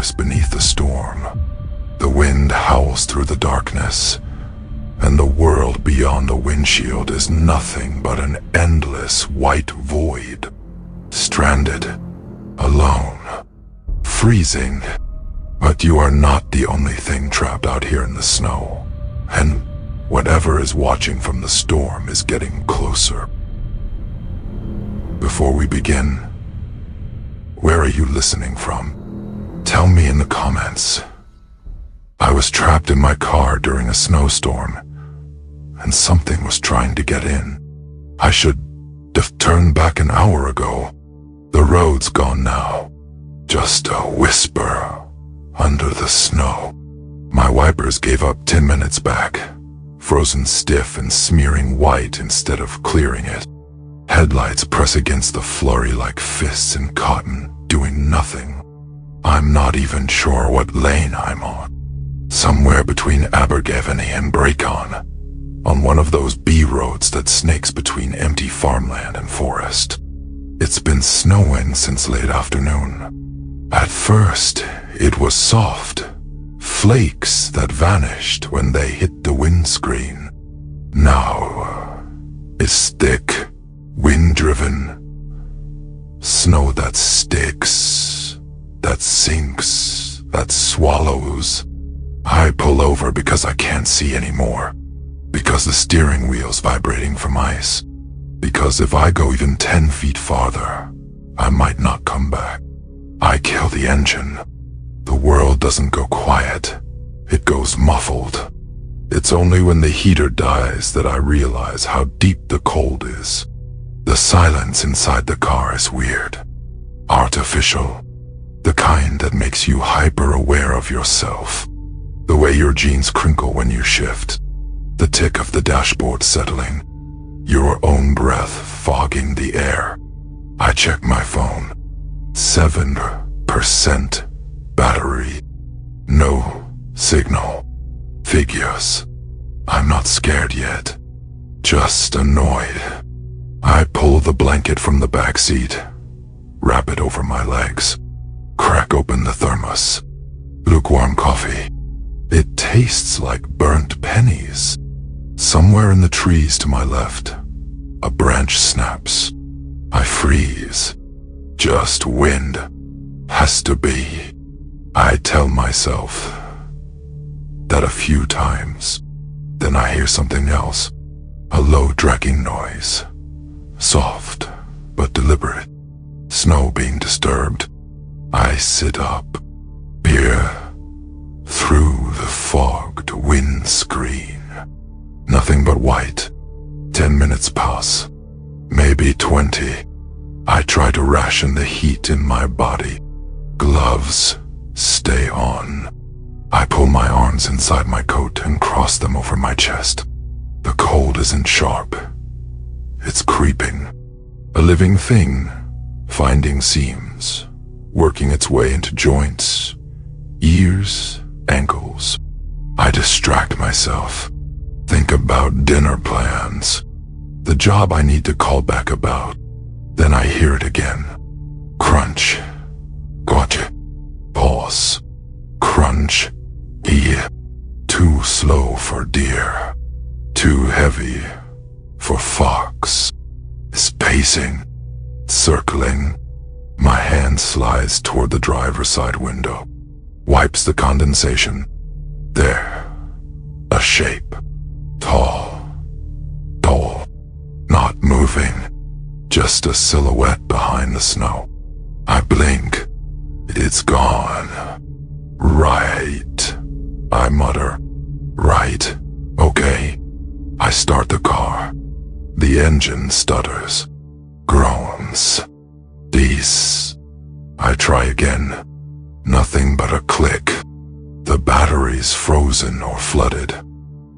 hours beneath the storm. The wind howls through the darkness, and the world beyond the windshield is nothing but an endless white void. Stranded, alone, freezing. But you are not the only thing trapped out here in the snow, and whatever is watching from the storm is getting closer. Before we begin, where are you listening from? Tell me in the comments. I was trapped in my car during a snowstorm, and something was trying to get in. I should have turned back an hour ago. The road's gone now. Just a whisper under the snow. My wipers gave up 10 minutes back, frozen stiff and smearing white instead of clearing it. Headlights press against the flurry like fists in cotton, doing nothing. I'm not even sure what lane I'm on. Somewhere between Abergavenny and Brecon, on one of those B roads that snakes between empty farmland and forest. It's been snowing since late afternoon. At first, it was soft, flakes that vanished when they hit the windscreen. Now, it's thick, wind-driven, snow that sticks, that sinks, that swallows. I pull over because I can't see anymore, because the steering wheel's vibrating from ice, because if I go even 10 feet farther, I might not come back. I kill the engine. The world doesn't go quiet, it goes muffled. It's only when the heater dies that I realize how deep the cold is. The silence inside the car is weird, artificial, the kind that makes you hyper-aware of yourself. The way your jeans crinkle when you shift, the tick of the dashboard settling, your own breath fogging the air. I check my phone. 7% battery. No signal. Figures. I'm not scared yet, just annoyed. I pull the blanket from the back seat, wrap it over my legs, crack open the thermos. Lukewarm coffee. It tastes like burnt pennies. Somewhere in the trees to my left, a branch snaps. I freeze. Just wind. Has to be. I tell myself that a few times. Then I hear something else. A low dragging noise. Soft, but deliberate. Snow being disturbed. I sit up, peer through the fogged windscreen. Nothing but white. 10 minutes pass. Maybe 20. I try to ration the heat in my body. Gloves stay on. I pull my arms inside my coat and cross them over my chest. The cold isn't sharp. It's creeping. A living thing, finding seams, working its way into joints, ears, ankles. I distract myself. Think about dinner plans. The job I need to call back about. Then I hear it again. Crunch. Gotcha. Pause. Crunch. Ear. Too slow for deer. Too heavy for fox. Is pacing. Circling. My hand slides toward the driver's side window. Wipes the condensation. There. A shape. Tall. Tall. Not moving. Just a silhouette behind the snow. I blink. It's gone. Right. I mutter. Right. Okay. I start the car. The engine stutters. Groans. This. I try again. Nothing but a click. The battery's frozen or flooded.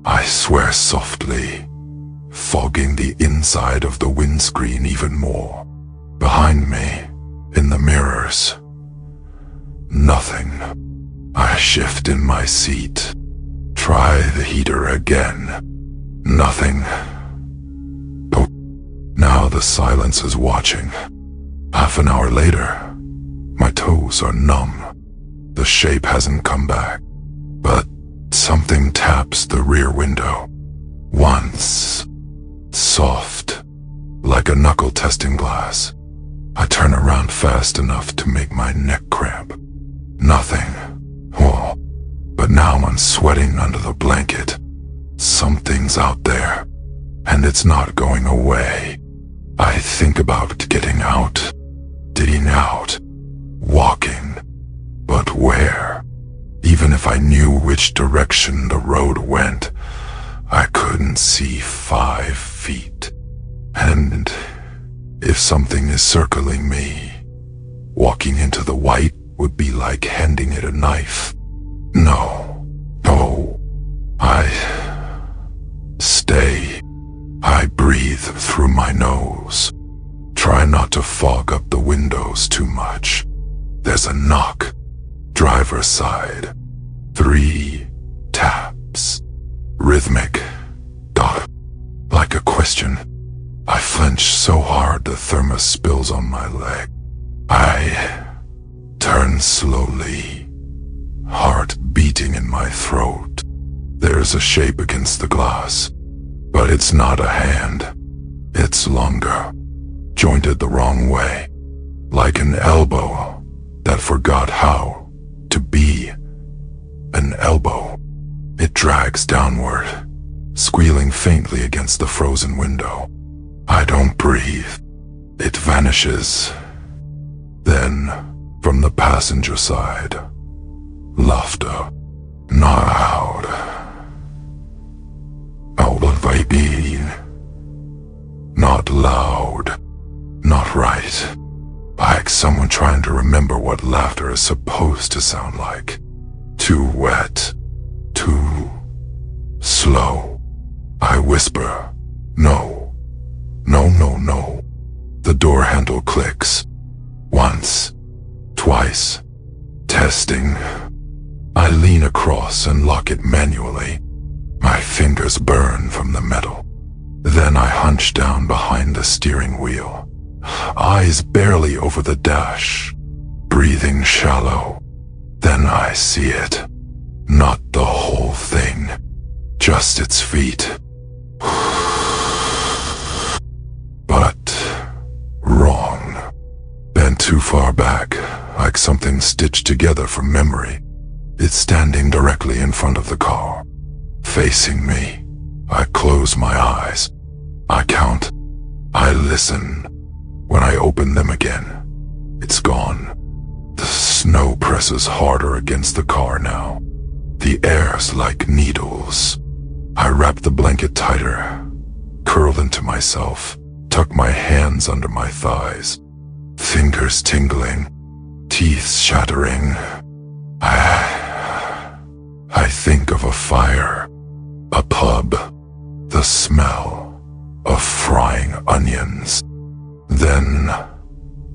I swear softly, fogging the inside of the windscreen even more. Behind me, in the mirrors, nothing. I shift in my seat. Try the heater again. Nothing. Oh, now the silence is watching. Half an hour later, my toes are numb. The shape hasn't come back, but something taps the rear window. Once. Soft, like a knuckle-testing glass. I turn around fast enough to make my neck cramp. Nothing. Oh, but now I'm sweating under the blanket. Something's out there, and it's not going away. I think about getting out, digging out, walking. But where? Even if I knew which direction the road went, I couldn't see 5 feet. And if something is circling me, walking into the white would be like handing it a knife. No. I stay. I breathe through my nose. Try not to fog up the windows too much. There's a knock. Driver's side. 3 taps. Rhythmic. Dot. Like a question. I flinch so hard the thermos spills on my leg. I turn slowly, heart beating in my throat. There's a shape against the glass, but it's not a hand. It's longer, jointed the wrong way, like an elbow that forgot how to be an elbow. It drags downward, squealing faintly against the frozen window. I don't breathe. It vanishes. Then, from the passenger side, laughter. Not loud. Not loud. Not right. Like someone trying to remember what laughter is supposed to sound like. Too wet. Too slow. I whisper, no. No. The door handle clicks. Once. Twice. Testing. I lean across and lock it manually. My fingers burn from the metal. Then I hunch down behind the steering wheel. Eyes barely over the dash. Breathing shallow. Then I see it. Not the whole thing. Just its feet. But wrong. Bent too far back, like something stitched together from memory. It's standing directly in front of the car, facing me. I close my eyes. I count. I listen. When I open them again, it's gone. The snow presses harder against the car now. The air's like needles. I wrap the blanket tighter, curl into myself, tuck my hands under my thighs, fingers tingling, teeth shattering. I think of a fire, a pub, the smell of frying onions. Then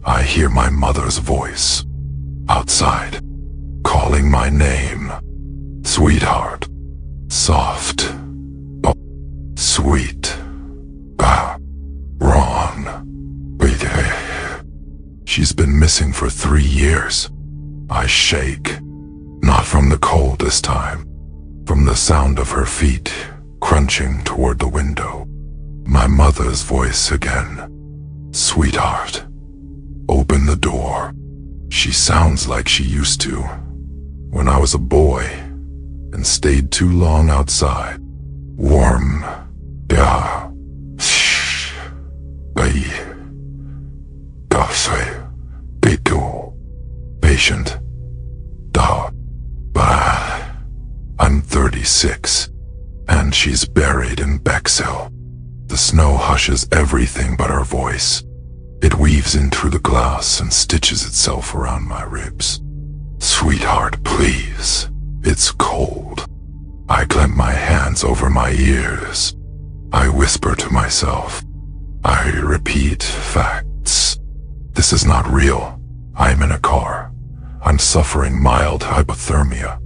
I hear my mother's voice, outside, calling my name. Sweetheart. Soft. Oh, sweet. Ron. Wait. She's been missing for 3 years. I shake. Not from the cold this time. From the sound of her feet crunching toward the window. My mother's voice again. Sweetheart. Open the door. She sounds like she used to. When I was a boy and stayed too long outside. Warm. Yeah. Shh. Patient. Da. Bah. I'm 36, and she's buried in Bexhill. The snow hushes everything but her voice. It weaves in through the glass and stitches itself around my ribs. Sweetheart, please. It's cold. I clench my hands over my ears. I whisper to myself. I repeat facts. This is not real. I'm in a car. I'm suffering mild hypothermia.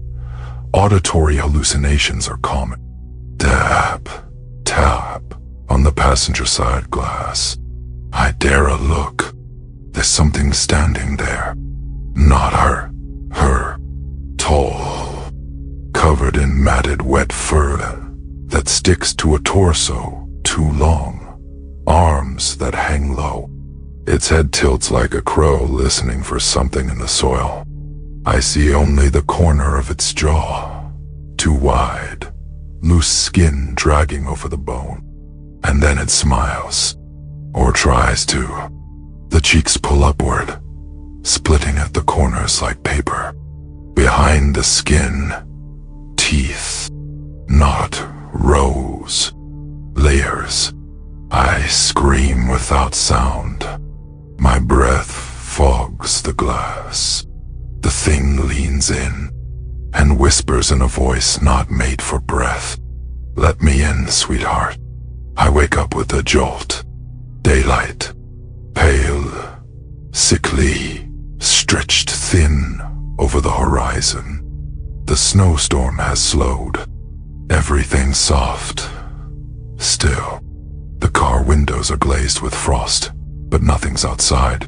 Auditory hallucinations are common. Tap, tap on the passenger side glass. I dare a look. There's something standing there. Not her. Her. covered in matted wet fur that sticks to a torso too long, arms that hang low. Its head tilts like a crow listening for something in the soil. I see only the corner of its jaw, too wide, loose skin dragging over the bone. And then it smiles, or tries to. The cheeks pull upward, splitting at the corners like paper. Behind the skin, teeth, not rows, layers. I scream without sound. My breath fogs the glass. The thing leans in and whispers in a voice not made for breath. Let me in, sweetheart. I wake up with a jolt. Daylight. Pale, sickly, stretched thin over the horizon. The snowstorm has slowed. Everything's soft. Still. The car windows are glazed with frost, but nothing's outside.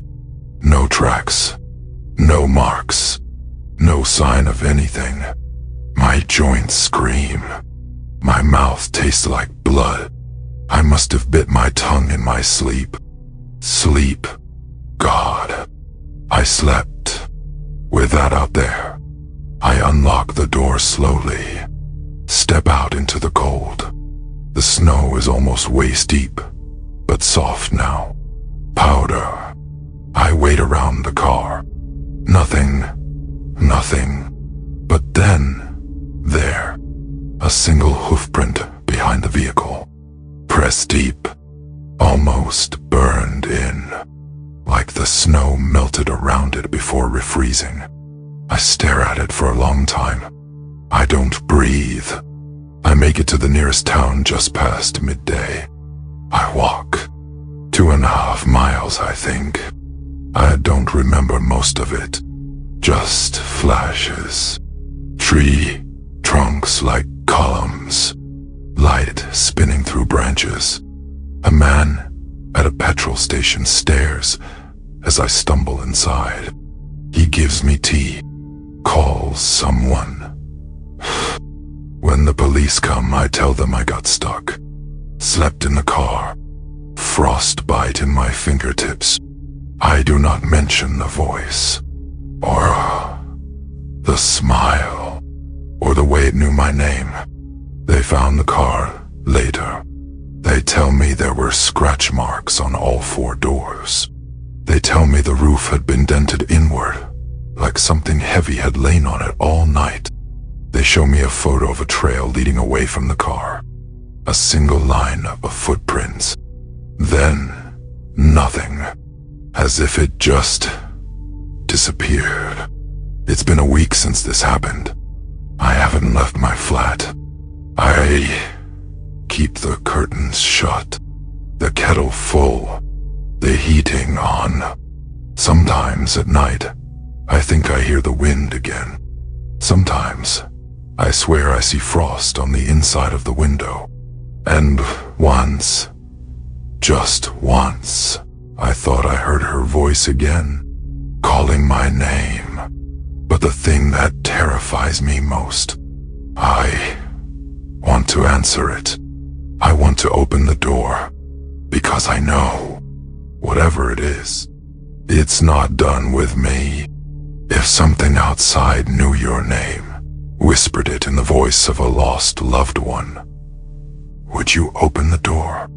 No tracks. No marks. No sign of anything. My joints scream. My mouth tastes like blood. I must have bit my tongue in my sleep. Sleep. God. I slept. With that out there, I unlock the door slowly. Step out into the cold. The snow is almost waist deep, but soft now. Powder. I wait around the car. Nothing. But then, there, a single hoofprint behind the vehicle. Pressed deep, almost burned in, like the snow melted around it before refreezing. I stare at it for a long time. I don't breathe. I make it to the nearest town just past midday. I walk. 2.5 miles, I think. I don't remember most of it. Just flashes. Tree trunks like columns. Light spinning through branches. A man at a petrol station stares as I stumble inside. He gives me tea. Calls someone. When the police come, I tell them I got stuck. Slept in the car. Frostbite in my fingertips. I do not mention the voice, or the smile, or the way it knew my name. They found the car later. They tell me there were scratch marks on all 4 doors. They tell me the roof had been dented inward, like something heavy had lain on it all night. They show me a photo of a trail leading away from the car. A single line of footprints. Then, nothing. As if it just disappeared. It's been a week since this happened. I haven't left my flat. I keep the curtains shut, the kettle full, the heating on. Sometimes at night, I think I hear the wind again. Sometimes, I swear I see frost on the inside of the window. And once, just once, I thought I heard her voice again, calling my name. But the thing that terrifies me most, I want to answer it. I want to open the door, because I know, whatever it is, it's not done with me. If something outside knew your name, whispered it in the voice of a lost loved one, would you open the door?